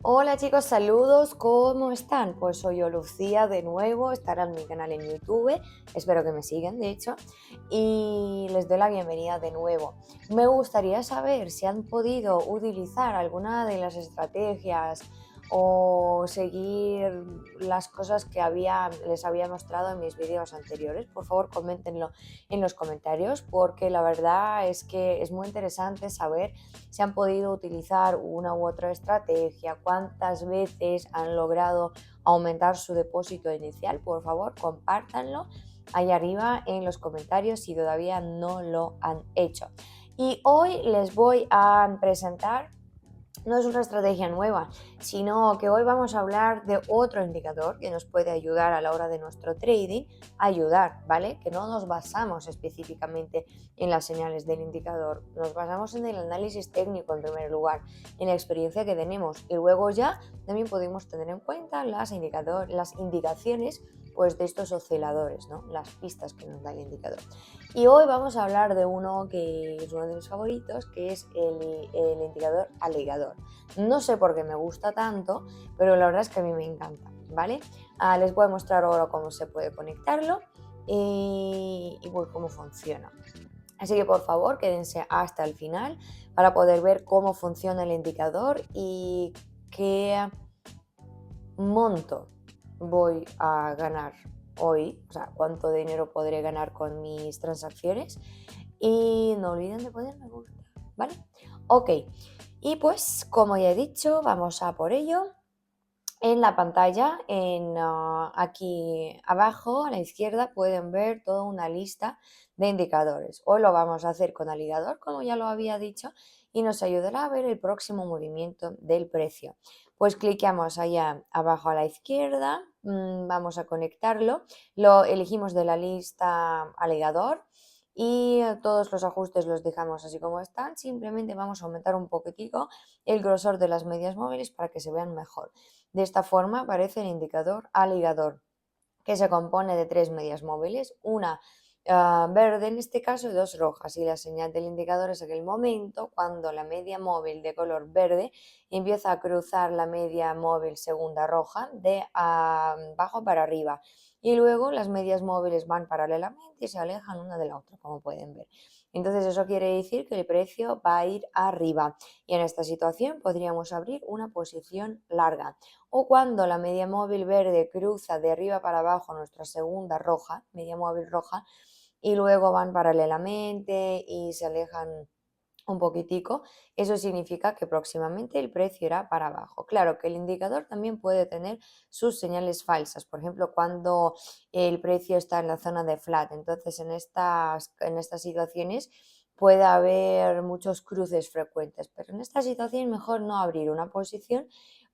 Hola chicos, saludos, ¿cómo están? Pues soy yo, Lucía, de nuevo, estará en mi canal en YouTube, espero que me sigan, de hecho, y les doy la bienvenida de nuevo. Me gustaría saber si han podido utilizar alguna de las estrategias o seguir las cosas que les había mostrado en mis vídeos anteriores. Por favor, coméntenlo en los comentarios porque la verdad es que es muy interesante saber si han podido utilizar una u otra estrategia, cuántas veces han logrado aumentar su depósito inicial. Por favor, compártanlo ahí arriba en los comentarios si todavía no lo han hecho. Y hoy les voy a presentar, no es una estrategia nueva, sino que hoy vamos a hablar de otro indicador que nos puede ayudar a la hora de nuestro trading, ayudar, ¿vale? Que no nos basamos específicamente en las señales del indicador, nos basamos en el análisis técnico en primer lugar, en la experiencia que tenemos y luego ya también podemos tener en cuenta las indicaciones pues de estos osciladores, ¿no? Las pistas que nos da el indicador. Y hoy vamos a hablar de uno que es uno de mis favoritos, que es el indicador aligador. No sé por qué me gusta tanto, pero la verdad es que a mí me encanta, ¿vale? Les voy a mostrar ahora cómo se puede conectarlo y pues cómo funciona. Así que por favor quédense hasta el final para poder ver cómo funciona el indicador y qué monto voy a ganar hoy, o sea, cuánto dinero podré ganar con mis transacciones. Y no olviden de poner me gusta, ¿vale? Ok, y pues como ya he dicho, vamos a por ello. En la pantalla, aquí abajo a la izquierda, pueden ver toda una lista de indicadores. Hoy lo vamos a hacer con aligador, como ya lo había dicho, y nos ayudará a ver el próximo movimiento del precio. Pues cliqueamos allá abajo a la izquierda, vamos a conectarlo, lo elegimos de la lista aligador y todos los ajustes los dejamos así como están. Simplemente vamos a aumentar un poquitico el grosor de las medias móviles para que se vean mejor. De esta forma aparece el indicador aligador, que se compone de tres medias móviles, una verde en este caso y dos rojas, y la señal del indicador es aquel momento cuando la media móvil de color verde empieza a cruzar la media móvil segunda roja de abajo para arriba, y luego las medias móviles van paralelamente y se alejan una de la otra, como pueden ver. Entonces eso quiere decir que el precio va a ir arriba, y en esta situación podríamos abrir una posición larga. O cuando la media móvil verde cruza de arriba para abajo nuestra segunda roja, media móvil roja, y luego van paralelamente y se alejan un poquitico, eso significa que próximamente el precio irá para abajo. Claro que el indicador también puede tener sus señales falsas, por ejemplo, cuando el precio está en la zona de flat, entonces en estas situaciones puede haber muchos cruces frecuentes, pero en esta situación mejor no abrir una posición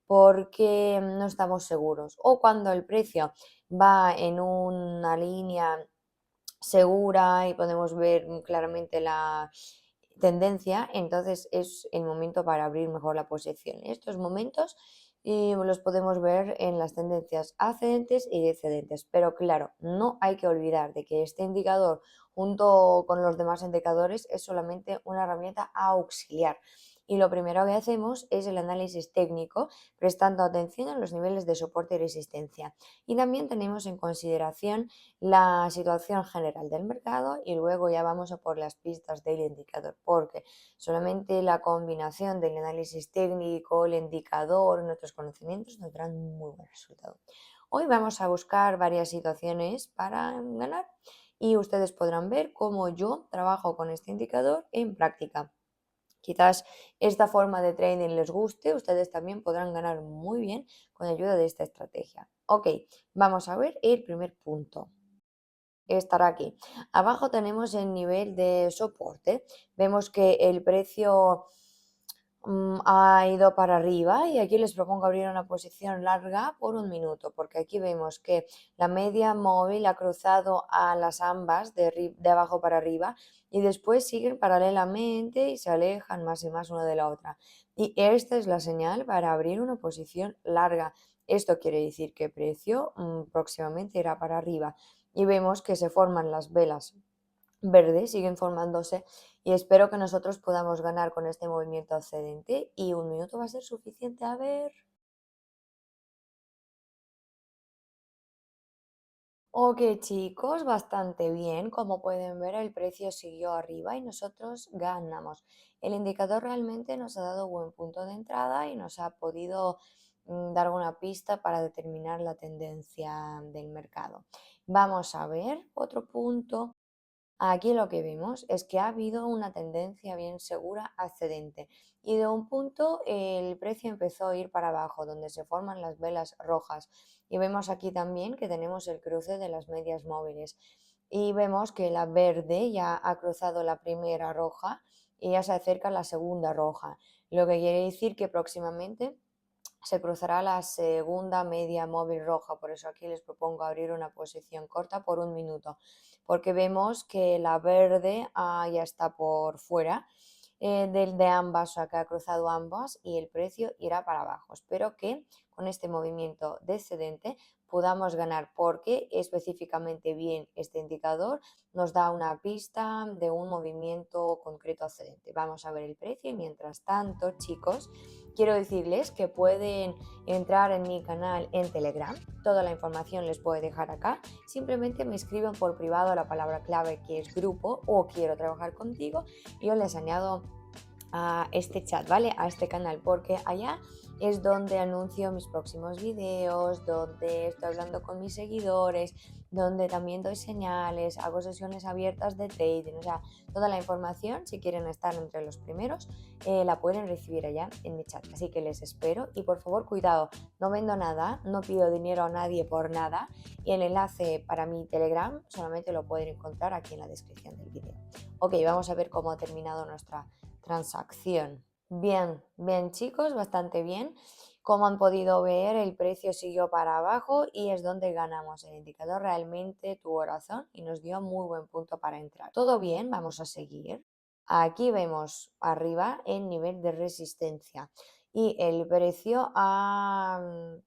porque no estamos seguros. O cuando el precio va en una línea segura y podemos ver claramente la tendencia, entonces es el momento para abrir mejor la posición. Estos momentos los podemos ver en las tendencias ascendentes y descendentes, pero claro, no hay que olvidar de que este indicador junto con los demás indicadores es solamente una herramienta auxiliar. Y lo primero que hacemos es el análisis técnico, prestando atención a los niveles de soporte y resistencia. Y también tenemos en consideración la situación general del mercado y luego ya vamos a por las pistas del indicador, porque solamente la combinación del análisis técnico, el indicador, nuestros conocimientos nos darán un muy buen resultado. Hoy vamos a buscar varias situaciones para ganar y ustedes podrán ver cómo yo trabajo con este indicador en práctica. Quizás esta forma de trading les guste, ustedes también podrán ganar muy bien con ayuda de esta estrategia. Ok, vamos a ver el primer punto. Estará aquí. Abajo tenemos el nivel de soporte. Vemos que el precio ha ido para arriba y aquí les propongo abrir una posición larga por un minuto, porque aquí vemos que la media móvil ha cruzado a las ambas de abajo para arriba y después siguen paralelamente y se alejan más y más una de la otra. Y esta es la señal para abrir una posición larga. Esto quiere decir que el precio próximamente irá para arriba y vemos que se forman las velas verdes, siguen formándose y espero que nosotros podamos ganar con este movimiento ascendente y un minuto va a ser suficiente. A ver. Ok, chicos, bastante bien. Como pueden ver, el precio siguió arriba y nosotros ganamos. El indicador realmente nos ha dado buen punto de entrada y nos ha podido dar una pista para determinar la tendencia del mercado. Vamos a ver otro punto. Aquí lo que vemos es que ha habido una tendencia bien segura ascendente y de un punto el precio empezó a ir para abajo, donde se forman las velas rojas. Y vemos aquí también que tenemos el cruce de las medias móviles. Y vemos que la verde ya ha cruzado la primera roja y ya se acerca la segunda roja, lo que quiere decir que próximamente se cruzará la segunda media móvil roja. Por eso aquí les propongo abrir una posición corta por un minuto, porque vemos que la verde ya está por fuera de ambas, o sea que ha cruzado ambas y el precio irá para abajo. Espero que con este movimiento descendente podamos ganar, porque específicamente bien este indicador nos da una pista de un movimiento concreto ascendente. Vamos a ver el precio y mientras tanto, chicos, quiero decirles que pueden entrar en mi canal en Telegram. Toda la información les puedo dejar acá. Simplemente me escriben por privado la palabra clave que es grupo o quiero trabajar contigo y yo les añado a este chat, ¿vale? A este canal, porque allá es donde anuncio mis próximos vídeos, donde estoy hablando con mis seguidores, donde también doy señales, hago sesiones abiertas de trading, o sea, toda la información, si quieren estar entre los primeros, la pueden recibir allá en mi chat. Así que les espero y por favor, cuidado, no vendo nada, no pido dinero a nadie por nada y el enlace para mi Telegram solamente lo pueden encontrar aquí en la descripción del vídeo. Ok, vamos a ver cómo ha terminado nuestra transacción. Bien, bien chicos, bastante bien. Como han podido ver, el precio siguió para abajo y es donde ganamos. El indicador realmente tuvo razón y nos dio muy buen punto para entrar. Todo bien, vamos a seguir. Aquí vemos arriba el nivel de resistencia y el precio ha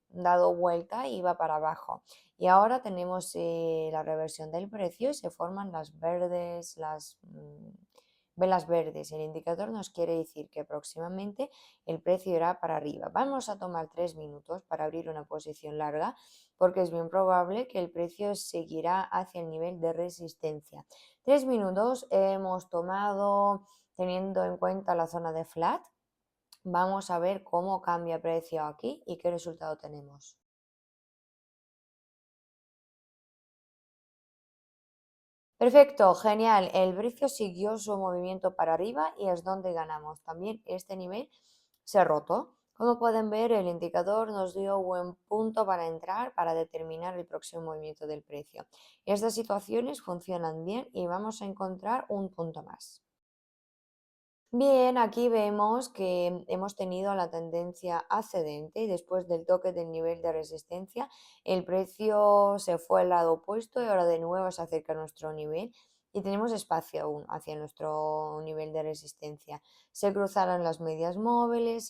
dado vuelta y va para abajo. Y ahora tenemos la reversión del precio y se forman las verdes, las velas verdes. El indicador nos quiere decir que próximamente el precio irá para arriba. Vamos a tomar 3 minutos para abrir una posición larga porque es bien probable que el precio seguirá hacia el nivel de resistencia. 3 minutos hemos tomado teniendo en cuenta la zona de flat. Vamos a ver cómo cambia precio aquí y qué resultado tenemos. Perfecto, genial. El precio siguió su movimiento para arriba y es donde ganamos. También este nivel se ha roto. Como pueden ver, el indicador nos dio buen punto para entrar para determinar el próximo movimiento del precio. Estas situaciones funcionan bien y vamos a encontrar un punto más. Bien, aquí vemos que hemos tenido la tendencia ascendente y después del toque del nivel de resistencia, el precio se fue al lado opuesto y ahora de nuevo se acerca a nuestro nivel y tenemos espacio aún hacia nuestro nivel de resistencia. Se cruzarán las medias móviles,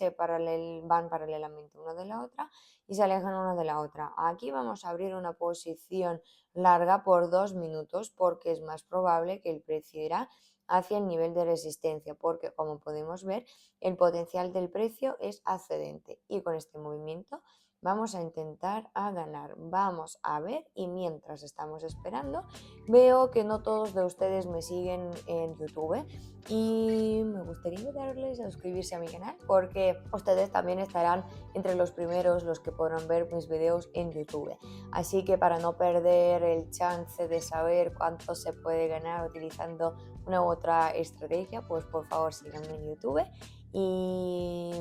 van paralelamente una de la otra y se alejan una de la otra. Aquí vamos a abrir una posición larga por 2 minutos porque es más probable que el precio irá hacia el nivel de resistencia, porque como podemos ver, el potencial del precio es ascendente y con este movimiento vamos a intentar a ganar. Vamos a ver y mientras estamos esperando, veo que no todos de ustedes me siguen en YouTube y me gustaría invitarles a suscribirse a mi canal porque ustedes también estarán entre los primeros los que podrán ver mis videos en YouTube. Así que para no perder el chance de saber cuánto se puede ganar utilizando una u otra estrategia, pues por favor síganme en YouTube y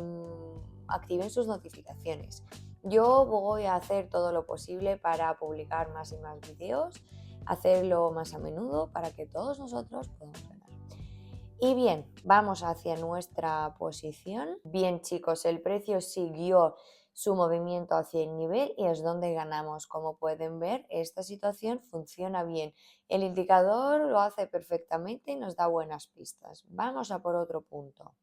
activen sus notificaciones. Yo voy a hacer todo lo posible para publicar más y más vídeos, hacerlo más a menudo para que todos nosotros podamos ganar. Y bien, vamos hacia nuestra posición. Bien chicos, el precio siguió su movimiento hacia el nivel y es donde ganamos. Como pueden ver, esta situación funciona bien. El indicador lo hace perfectamente y nos da buenas pistas. Vamos a por otro punto.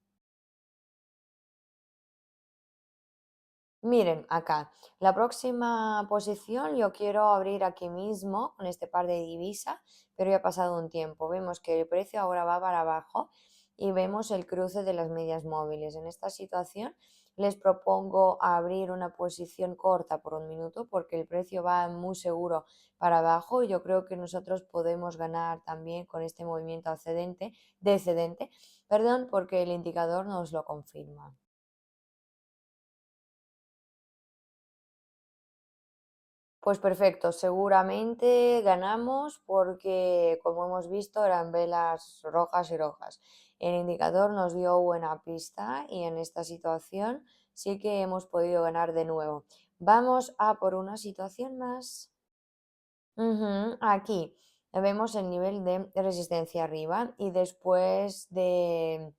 Miren, acá, la próxima posición yo quiero abrir aquí mismo con este par de divisas, pero ya ha pasado un tiempo. Vemos que el precio ahora va para abajo y vemos el cruce de las medias móviles. En esta situación les propongo abrir una posición corta por un minuto porque el precio va muy seguro para abajo y yo creo que nosotros podemos ganar también con este movimiento descendente, perdón, porque el indicador nos lo confirma. Pues perfecto, seguramente ganamos porque, como hemos visto, eran velas rojas y rojas. El indicador nos dio buena pista y en esta situación sí que hemos podido ganar de nuevo. Vamos a por una situación más. Ujú, aquí vemos el nivel de resistencia arriba y después del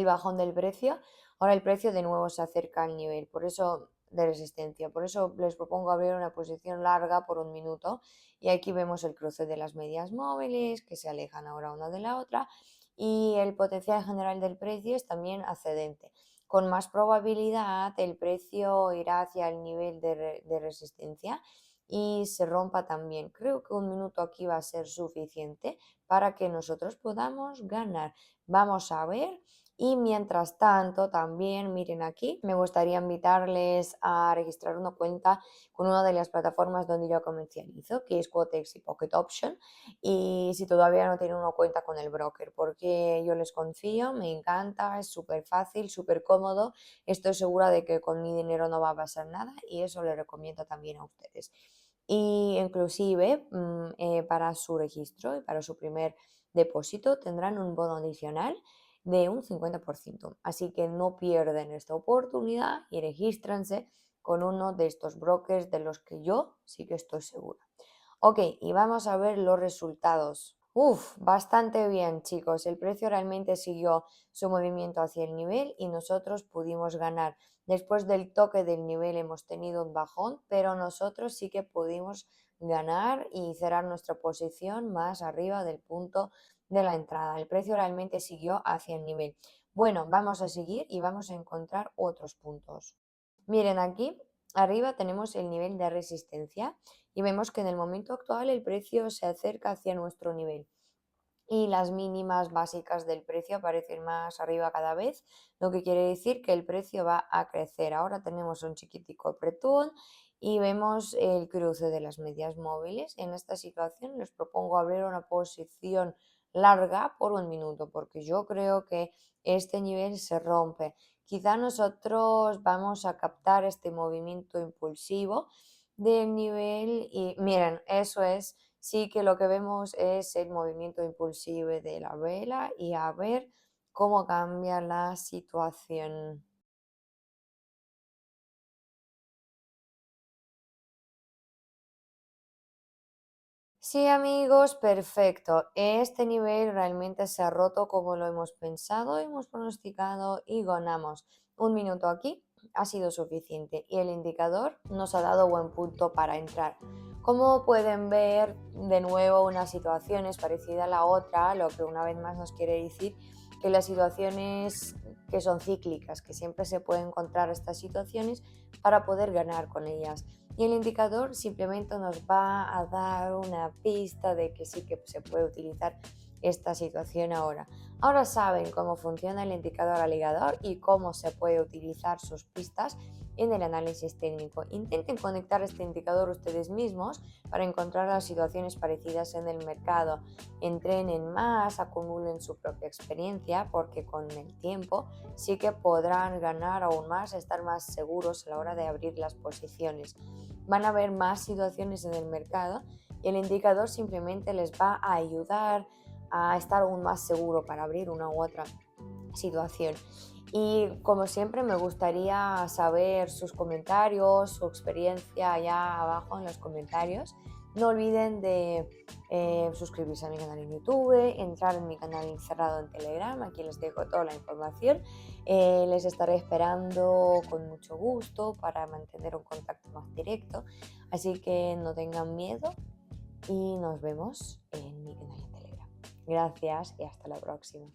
bajón del precio, ahora el precio de nuevo se acerca al nivel, por eso de resistencia. Por eso les propongo abrir una posición larga por un minuto y aquí vemos el cruce de las medias móviles que se alejan ahora una de la otra y el potencial general del precio es también ascendente. Con más probabilidad el precio irá hacia el nivel de resistencia y se rompa también. Creo que un minuto aquí va a ser suficiente para que nosotros podamos ganar. Vamos a ver. Y mientras tanto, también miren aquí, me gustaría invitarles a registrar una cuenta con una de las plataformas donde yo comercializo, que es Quotex y Pocket Option. Y si todavía no tienen una cuenta con el broker, porque yo les confío, me encanta, es súper fácil, súper cómodo. Estoy segura de que con mi dinero no va a pasar nada y eso le recomiendo también a ustedes. Y inclusive para su registro y para su primer depósito tendrán un bono adicional de un 50%. Así que no pierden esta oportunidad y regístrense con uno de estos brokers de los que yo sí que estoy segura. Ok, y vamos a ver los resultados. Uf, bastante bien, chicos. El precio realmente siguió su movimiento hacia el nivel y nosotros pudimos ganar. Después del toque del nivel hemos tenido un bajón, pero nosotros sí que pudimos ganar y cerrar nuestra posición más arriba del punto de la entrada. El precio realmente siguió hacia el nivel. Bueno, vamos a seguir y vamos a encontrar otros puntos. Miren aquí, arriba tenemos el nivel de resistencia y vemos que en el momento actual el precio se acerca hacia nuestro nivel y las mínimas básicas del precio aparecen más arriba cada vez, lo que quiere decir que el precio va a crecer. Ahora tenemos un chiquitico apretón y vemos el cruce de las medias móviles. En esta situación les propongo abrir una posición larga por un minuto porque yo creo que este nivel se rompe. Quizá nosotros vamos a captar este movimiento impulsivo del nivel y miren, eso es. Sí que lo que vemos es el movimiento impulsivo de la vela y a ver cómo cambia la situación. Sí, amigos, perfecto. Este nivel realmente se ha roto como lo hemos pensado, hemos pronosticado y ganamos. Un minuto aquí ha sido suficiente y el indicador nos ha dado buen punto para entrar. Como pueden ver, de nuevo una situación es parecida a la otra, lo que una vez más nos quiere decir que las situaciones que son cíclicas, que siempre se puede encontrar estas situaciones para poder ganar con ellas. Y el indicador simplemente nos va a dar una pista de que sí que se puede utilizar esta situación ahora. Ahora saben cómo funciona el indicador aligador y cómo se puede utilizar sus pistas en el análisis técnico. Intenten conectar este indicador ustedes mismos para encontrar las situaciones parecidas en el mercado. Entrenen más, acumulen su propia experiencia porque con el tiempo sí que podrán ganar aún más, estar más seguros a la hora de abrir las posiciones. Van a haber más situaciones en el mercado y el indicador simplemente les va a ayudar a estar aún más seguro para abrir una u otra situación. Y como siempre me gustaría saber sus comentarios, su experiencia allá abajo en los comentarios. No olviden de suscribirse a mi canal en YouTube, entrar en mi canal cerrado en Telegram, aquí les dejo toda la información. Les estaré esperando con mucho gusto para mantener un contacto más directo, así que no tengan miedo y nos vemos en mi canal en Telegram. Gracias y hasta la próxima.